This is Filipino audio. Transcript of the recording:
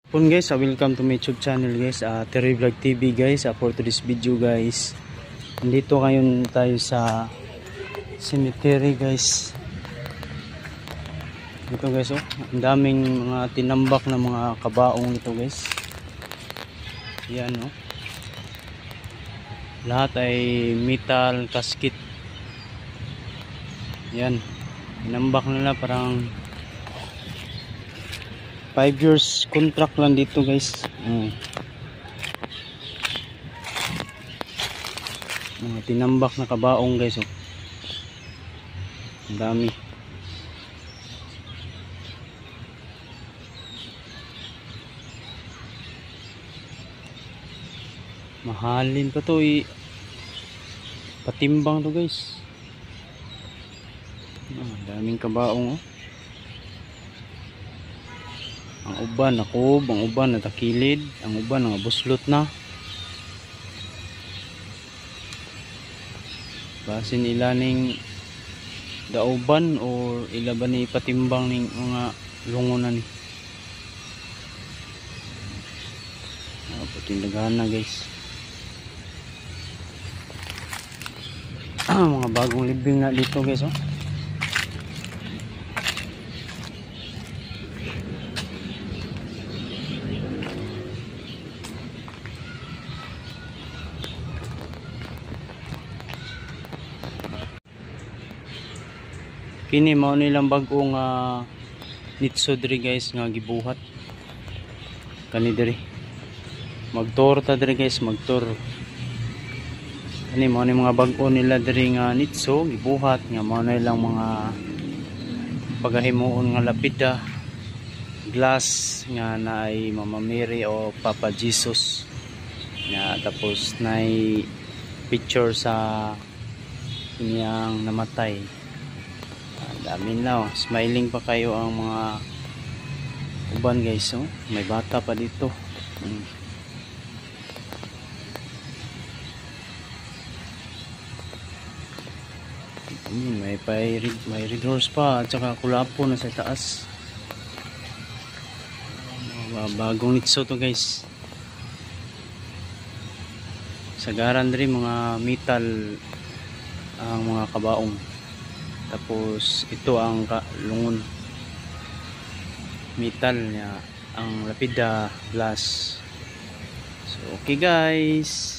Pun guys, welcome to my YouTube channel guys, Terry Vlog TV guys. For today's video guys, nandito ngayon tayo sa cemetery guys. Dito guys, oh, ang daming mga tinambak na mga kabaong ito guys. Yan, oh. Lahat ay metal casket. Yan, tinambak nila, parang 5 years contract lang dito guys. Mga tinambak na kabaong guys, oh. Ang dami. Mahalin pa to, patimbang to guys. Ang daming kabaong, oh. Ang uban nakob, ang uban natakilid, ang uban nangabuslot na. Basin ila ning dauban or ila ba ni patimbang ning mga lungonan ni. Patindagahan na guys. Mga bagong libing na dito guys, oh. Kini mao nilang bagong nitso diri guys nga gibuhat. Kani diri. Magtour ta diri guys, magtour. Kani mao ni mga bag-o nila diri nga nitso gibuhat nga mao nilang mga pagahimuon nga lapida, glass nga naay Mama Mary o Papa Jesus. Nga tapos naay picture sa inyang namatay. Dami na, oh. Smiling pa kayo ang mga uban guys, oh. May bata pa dito. May red horse pa at saka kulapo na sa taas. Bagong nitso to guys. Sagaran rin mga metal ang mga kabaong. Tapos ito ang lungon, metal niya, ang lapida glass. So okay guys.